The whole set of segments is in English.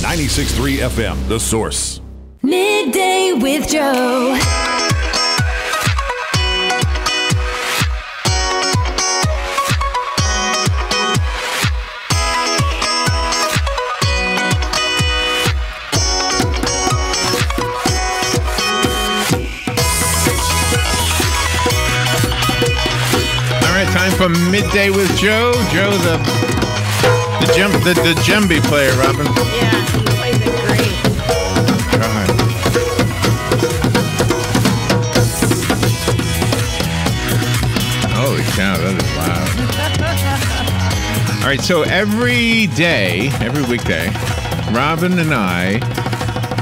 96.3 FM, The Source. Midday with Joe. Time for Midday with Joe. Joe, the djembe player, Robin. Yeah, he plays it great. God. Holy cow, that is loud. All right, so every weekday, Robin and I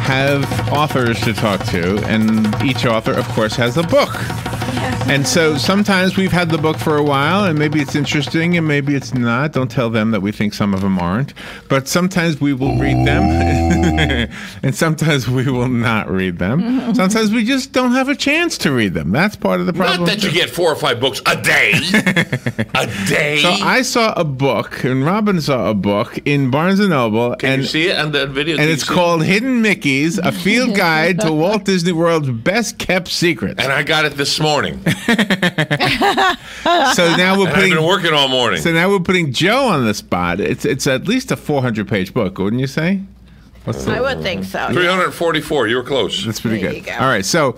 have authors to talk to, and each author, of course, has a book. And so sometimes we've had the book for a while, and maybe it's interesting, and maybe it's not. Don't tell them that we think some of them aren't. But sometimes we will read them, and sometimes we will not read them. Sometimes we just don't have a chance to read them. That's part of the problem. Not that you get 4 or 5 books a day. A day. So I saw a book, and Robin saw a book in Barnes & Noble. Can you see it on the video? And it's called Hidden Mickeys, A Field Guide to Walt Disney World's Best Kept Secrets. And I got it this morning. So now we're I've been working all morning. So now we're putting Joe on the spot. It's at least a 400-page book, wouldn't you say? I would think so. 344. You were close. That's pretty There good. you go. All right, so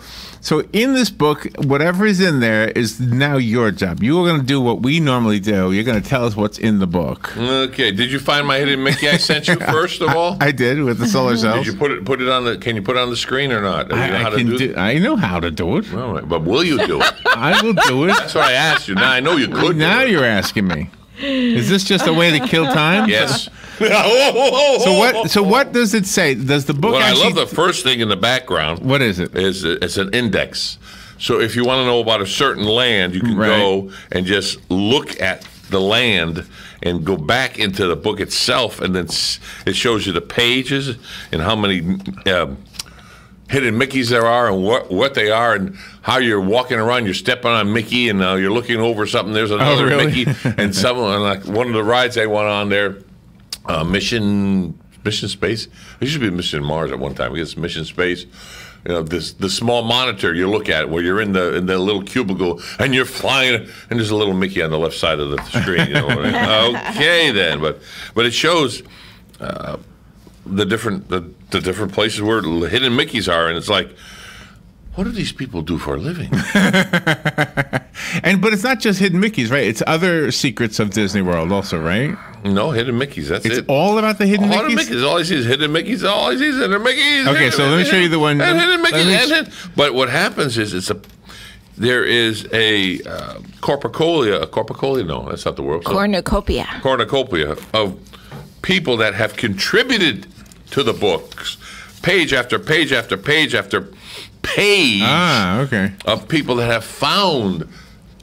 in this book, whatever is in there is now your job. You are going to do what we normally do. You're going to tell us what's in the book. Okay. Did you find my hidden Mickey I sent you first of all? I did with the solar cells. Did you put it on the? Can you put it on the screen or not? Do you know how to do it? I know how to do it. All right, but will you do it? I will do it. That's what I asked you. Now I know you could. Now you're asking me. Is this just a way to kill time? Yes. So what does it say? Does the book? Well, actually... I love the first thing in the background. What is it? It's an index. So if you want to know about a certain land, you can go and just look at the land and go back into the book itself, and then it shows you the pages and how many hidden Mickeys there are and what they are and how you're walking around. You're stepping on Mickey and you're looking over something. There's another Mickey and someone like one of the rides I went on there. Mission Space. It used to be Mission Mars at one time. I guess Mission Space. You know, the small monitor you look at where you're in the little cubicle and you're flying, and there's a little Mickey on the left side of the screen. You know, okay then, but it shows the different places where hidden Mickeys are, and it's like, what do these people do for a living? But it's not just hidden Mickeys, right? It's other secrets of Disney World also, right? No, hidden Mickeys. That's it. It's all about the hidden all Mickeys? Mickeys. All I see is hidden Mickeys. All I see is hidden Mickeys. Okay, so let me show you the one. Hidden Mickeys. But what happens is there is a cornucopia. No, that's not the word. Cornucopia. Cornucopia of people that have contributed to the books, page after page after page after page. Of people that have found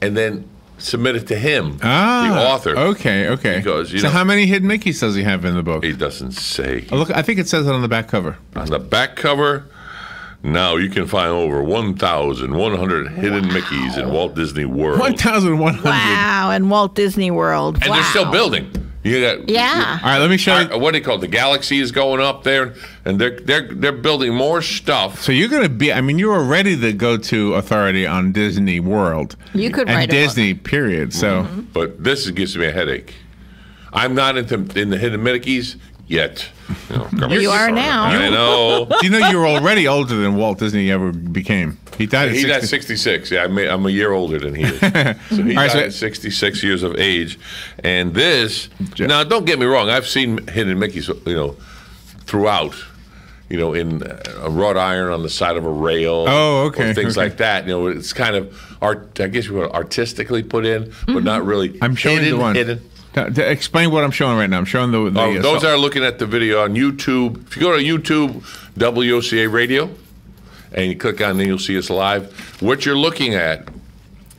and then submit it to him, the author. Okay. Because, so how many hidden Mickeys does he have in the book? He doesn't say. Oh, look, I think it says it on the back cover. On the back cover, now you can find over 1,100 hidden Mickeys in Walt Disney World. 1,100. Wow, in Walt Disney World. And they're still building. Yeah. All right, let me show you. What do you call it? The galaxy is going up there, and they're building more stuff. So you're going to be, I mean, you are ready to go to authority on Disney World. You could and write Disney, period. So, But this gives me a headache. I'm not in the hidden Mickeys yet. You are now. I know. Do you know you're already older than Walt Disney ever became? He died at 66. Yeah, I'm a year older than he is. So he died at 66 years of age. And this, now don't get me wrong, I've seen hidden Mickeys, throughout. In wrought iron on the side of a rail. Oh, okay. Or things like that. It's kind of I guess you would artistically put in, but not really. I'm showing hidden, the one. Hidden. To explain what I'm showing right now. I'm showing the those are looking at the video on YouTube. If you go to YouTube, WOCA Radio, and you click on, then you'll see us live. What you're looking at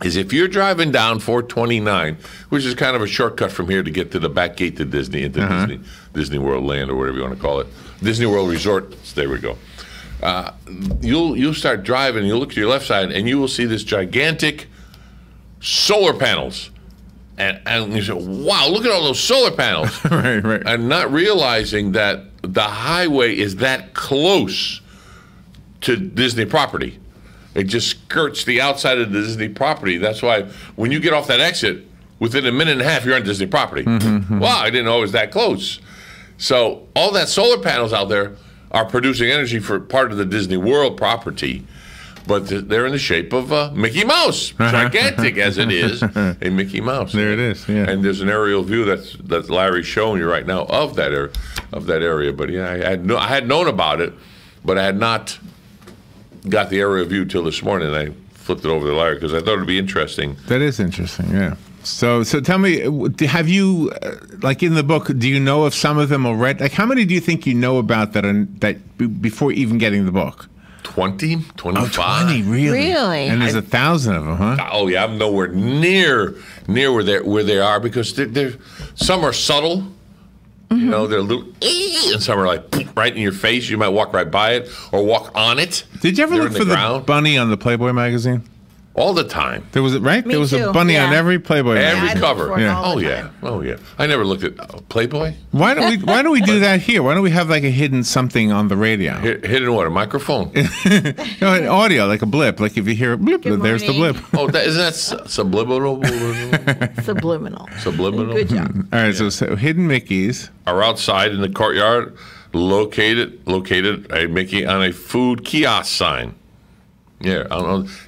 is if you're driving down 429, which is kind of a shortcut from here to get to the back gate to Disney, into Disney World Land, or whatever you want to call it, Disney World Resort. There we go. You'll start driving. You'll look to your left side, and you will see this gigantic solar panels. And you say, wow, look at all those solar panels. Right. And not realizing that the highway is that close to Disney property. It just skirts the outside of the Disney property. That's why when you get off that exit, within a minute and a half, you're on Disney property. Wow, I didn't know it was that close. So all that solar panels out there are producing energy for part of the Disney World property, but they're in the shape of Mickey Mouse, gigantic as it is, a Mickey Mouse. There it is. Yeah. And there's an aerial view that Larry's showing you right now of that area. But yeah, I had known about it, but I had not got the aerial view till this morning. I flipped it over to Larry because I thought it'd be interesting. That is interesting. Yeah. So tell me, have you, like in the book, do you know of some of them already? Like, how many do you think you know about that before even getting the book? 20, 25. Oh, 20, really? And there's 1,000 of them, huh? Oh yeah, I'm nowhere near where they are because they're some are subtle. You know, they're a little, and some are like right in your face. You might walk right by it or walk on it. Did you ever look for the bunny on the Playboy magazine? All the time. There was right. Me there was too. a bunny on every Playboy. Every magazine. cover. Yeah. Oh yeah. Oh yeah. I never looked at Playboy. Why don't we do that here? Why don't we have like a hidden something on the radio? Hidden what? A microphone? No, an audio, like a blip. Like if you hear a blip, there's the blip. Oh, isn't that subliminal? Subliminal. Subliminal. Good job. All right. So hidden Mickeys are outside in the courtyard, located a Mickey on a food kiosk sign. Yeah,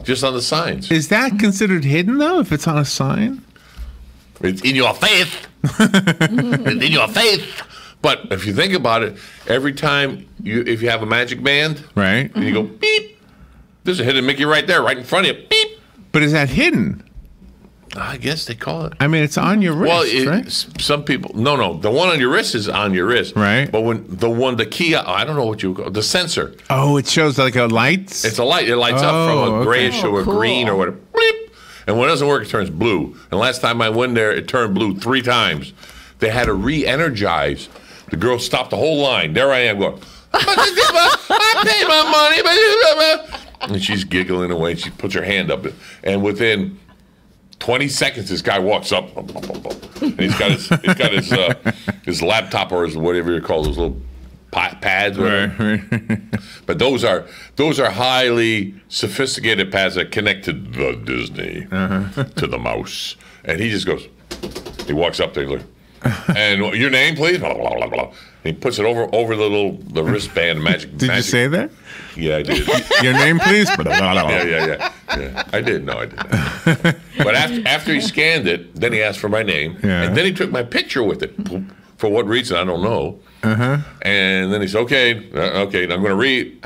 just on the signs. Is that considered hidden though? If it's on a sign, it's in your face. It's in your face. But if you think about it, every time if you have a magic band, right, and you go beep, there's a hidden Mickey right there, right in front of you. Beep. But is that hidden? I guess they call it. I mean, it's on your wrist, right? Some people, no, the one on your wrist is on your wrist, right? But the key, I don't know what you call the sensor. Oh, it shows like a light. It's a light. It lights up from a grayish or a green or whatever. Bleep. And when it doesn't work, it turns blue. And last time I went there, it turned blue 3 times. They had to re-energize. The girl stopped the whole line. There I am going, I paid my money, and she's giggling away. And she puts her hand up, and within 20 seconds, this guy walks up, and he's got his laptop or his whatever you call those little pads. Right. But those are highly sophisticated pads that connect to the Disney, to the mouse. And he just goes, he walks up there, and your name, please. Blah, blah, blah, blah. And he puts it over the wristband magic. Did you say that? Yeah, I did. Your name, please. Yeah. I did. No, I didn't. But after he scanned it, then he asked for my name, and then he took my picture with it. For what reason, I don't know. And then he said, okay, I'm going to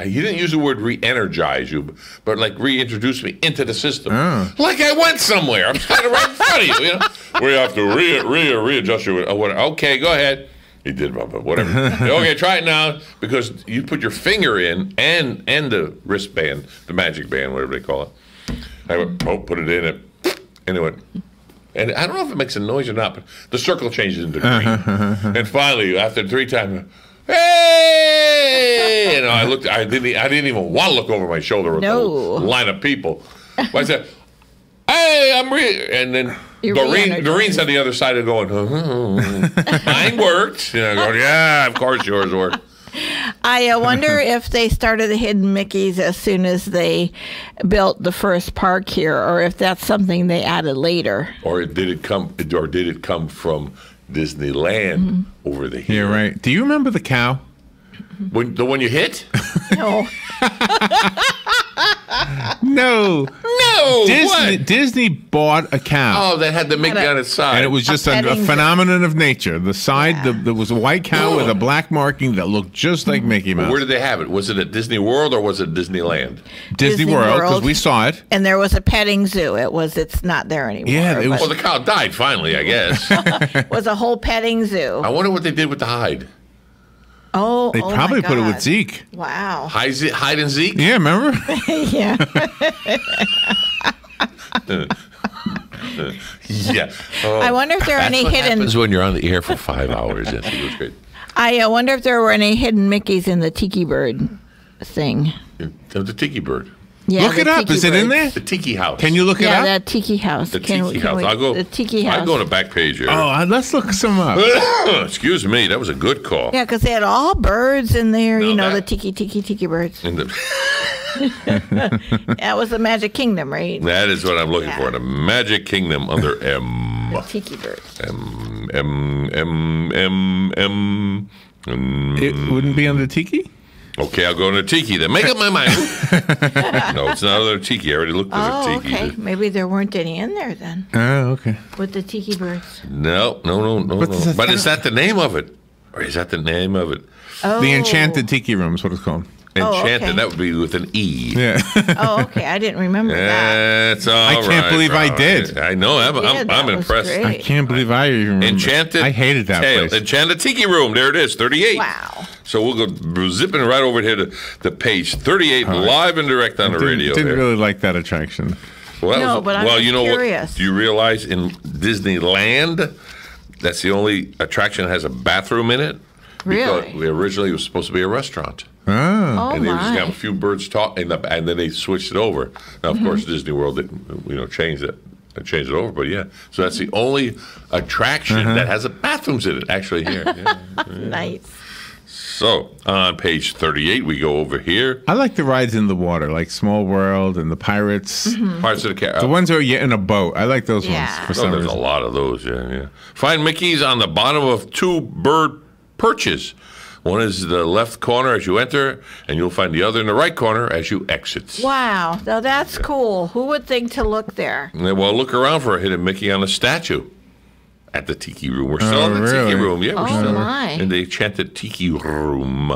he didn't use the word re-energize you, but like reintroduce me into the system. Like I went somewhere. I'm standing right in front of you, We have to readjust you. Okay, go ahead. He did, but whatever. Okay, try it now, because you put your finger in and the wristband, the magic band, whatever they call it. I went, put it in, and it went. And I don't know if it makes a noise or not, but the circle changes into green. And finally, after 3 times, hey! And I didn't even want to look over my shoulder with a line of people. But I said, hey, and then Doreen's on the other side of going, mine worked. Going, yeah, of course yours worked. I wonder if they started the hidden Mickeys as soon as they built the first park here, or if that's something they added later. Or did it come from Disneyland over the hill? Yeah, right. Do you remember the cow? The one you hit? No. No. Disney bought a cow. Oh, that had the Mickey on its side. And it was just a phenomenon of nature. The side, there was a white cow with a black marking that looked just like Mickey Mouse. Where did they have it? Was it at Disney World or was it Disneyland? Disney World, because we saw it. And there was a petting zoo. It's not there anymore. Yeah. Well, the cow died finally, I guess. It was a whole petting zoo. I wonder what they did with the hide. Oh, they probably put it with Zeke. Wow. Hide and Zeke? Yeah, remember? Yeah. Yeah. I wonder if there are any hidden. Happens when you're on the air for 5 hours. It was great. I wonder if there were any hidden Mickeys in the Tiki Bird thing. The Tiki Bird. Yeah, Look the it up. tiki Is it in there? birds. The Tiki House. Can you look it Yeah, up? that tiki house. The Tiki House. The tiki house. I'll go on the back page here. Oh, let's look some up. Excuse me. That was a good call. Yeah, because they had all birds in there. No, you know, the that- tiki birds. And That was the Magic Kingdom, right? that is what I'm looking Yeah. for. The Magic Kingdom under M. The tiki birds. M. M. It wouldn't be under Tiki? Okay, I'll go into Tiki then. Make up my mind. No, it's not under Tiki. I already looked at Oh, the Tiki. okay. Maybe there weren't any in there then Oh, okay. with the tiki birds. No. But is that- But is that the name of it? Or is that the name of it? Oh. The Enchanted Tiki Room is what it's called. Enchanted. okay. That would be with an E. Yeah. Oh, okay. I didn't remember that. That's all I can't right, believe I all did. right. I know. I'm That was impressed. great. I can't believe I even remember. Enchanted. I hated that Tale. place. Enchanted Tiki Room. There it is. 38. Wow. So we'll go zipping right over here to page 38, live and direct on the radio. Didn't there. really like that attraction. Well, No, but I'm you know curious. what? Do you realize in Disneyland, that's the only attraction that has a bathroom in it? Really? Because originally it was supposed to be a restaurant. Oh. Oh, And they just got a my. few birds talking, and then they switched it over. Now, of course, Disney World didn't, change it. Changed it over, but yeah. So that's the only attraction that has a bathrooms in it. Actually, here. Yeah. Nice. So on page 38, we go over here. I like the rides in the water, like Small World and the Pirates. Parts of the The ones where you're in a boat. I like those Yeah. ones for Oh, some there's a reason. lot of those. Yeah. Find Mickey's on the bottom of two bird perches. One is the left corner as you enter, and you'll find the other in the right corner as you exit. Wow. Now that's cool. Who would think to look there? And then, well, look around for a hidden Mickey on a statue at the Tiki Room. We're still Oh, in the Tiki really? Room. Yeah, we're Oh, still my. in the Enchanted Tiki Room.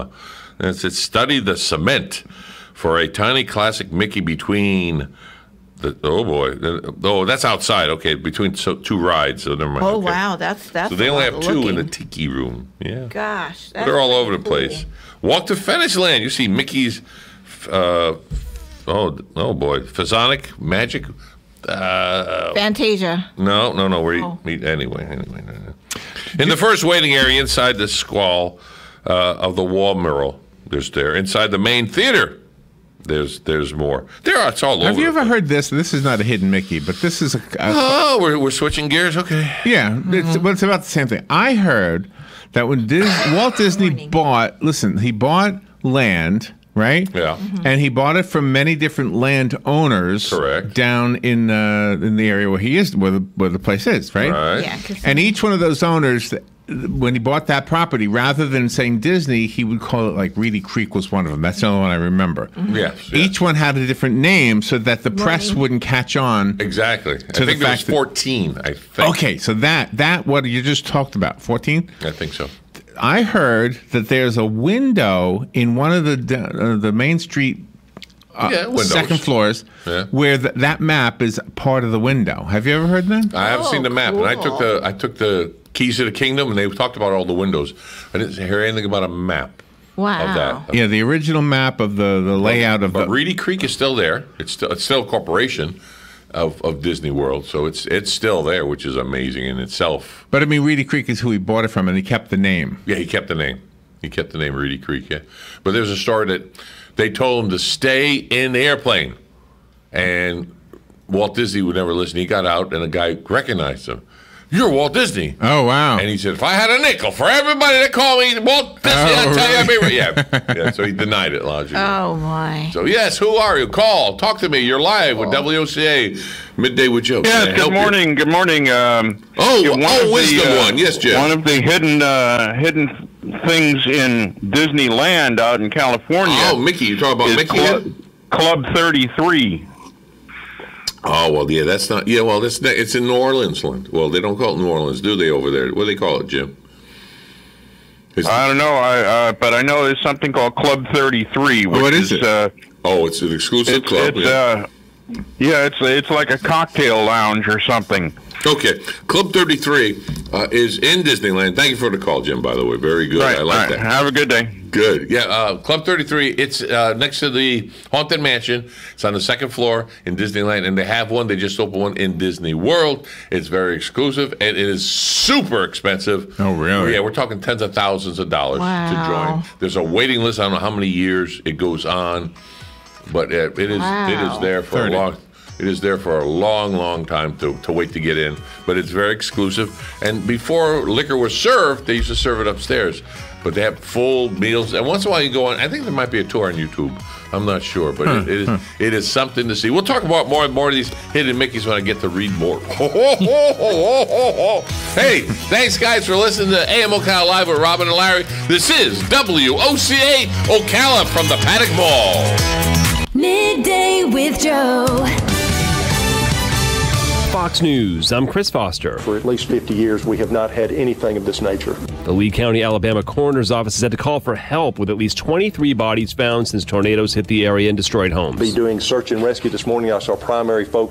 And it says, study the cement for a tiny classic Mickey between the, oh boy. Oh, that's outside. Okay, between two rides. So never mind. Oh, Okay. wow. That's So they a only lot have two in the looking. Tiki Room. Yeah. Gosh. That's They're all over the pretty place. cool. Walk to Fetish Land. You see Mickey's, oh boy, Phasonic Magic. Fantasia. No. Oh. Anyway. No. In the first waiting area inside the squall of the wall mural, inside the main theater. There's more. It's all over. Have you the ever place. heard this? This is not a hidden Mickey, but this is a Oh, we're switching gears. Okay. yeah. It's about the same thing. I heard that when Walt Disney he bought land, right? Yeah. And he bought it from many different landowners. Correct. Down in the area where he is, where the place is, right? Right. Yeah. 'Cause And each one of those owners, when he bought that property, rather than saying Disney, he would call it like Reedy Creek was one of them. That's the only one I remember. Yes. Each one had a different name so that the press Right. wouldn't catch on. Exactly. I the think there was fact that- 14. I think. Okay, so that what you just talked about, 14? I think so. I heard that there's a window in one of the Main Street Yeah, windows. second floors Yeah. where that map is part of the window. Have you ever heard that? I haven't seen the map, and I took the keys to the kingdom, and they talked about all the windows. I didn't hear anything about a map wow. of that. Yeah, the original map of the layout of But the. Reedy Creek is still there. It's still a corporation of Disney World, so it's still there, which is amazing in itself. But I mean, Reedy Creek is who he bought it from, and he kept the name. Yeah, he kept the name. He kept the name Reedy Creek. Yeah, but there's a story that they told him to stay in the airplane, and Walt Disney would never listen. He got out, and a guy recognized him. You're Walt Disney. Oh wow! And he said, if I had a nickel for everybody that called me Walt Disney, I'd tell you I'd be right. Yeah. So he denied it logically. Oh, my. So, yes, who are you? Call. Talk to me. You're live with WOCA Midday with Joe. Yes, Can I help good morning. you? Good morning. Wisdom one. Yes, Jim. One of the hidden things in Disneyland out in California. Oh, Mickey. You're talking about is Mickey? Club 33. Oh, well, yeah, that's not. Yeah, well, it's in New Orleans land. Well, they don't call it New Orleans, do they, over there? What do they call it, Jim? I don't know, but I know there's something called Club 33. Which what is it? It's an exclusive club. It's like a cocktail lounge or something. Okay, Club 33 is in Disneyland. Thank you for the call, Jim, by the way. Very good. Right, I like that. Have a good day. Good. Yeah, Club 33, it's next to the Haunted Mansion. It's on the second floor in Disneyland, and they have one. They just opened one in Disney World. It's very exclusive, and it is super expensive. Oh, really? Yeah, we're talking tens of thousands of dollars to Wow. join. There's a waiting list. I don't know how many years it goes on. but it is there for 30. a long. It is there for a long, long time to wait to get in, but it's very exclusive. And before liquor was served, they used to serve it upstairs. But they have full meals, and once in a while you go on. I think there might be a tour on YouTube. I'm not sure, but it is something to see. We'll talk about more of these hidden Mickeys when I get to read more. Hey, thanks guys for listening to AM Ocala Live with Robin and Larry. This is WOCA Ocala from the Paddock Mall. Midday with Joe. Fox News, I'm Chris Foster. For at least 50 years, we have not had anything of this nature. The Lee County, Alabama coroner's office has had to call for help with at least 23 bodies found since tornadoes hit the area and destroyed homes. Be doing search and rescue this morning. I saw primary focus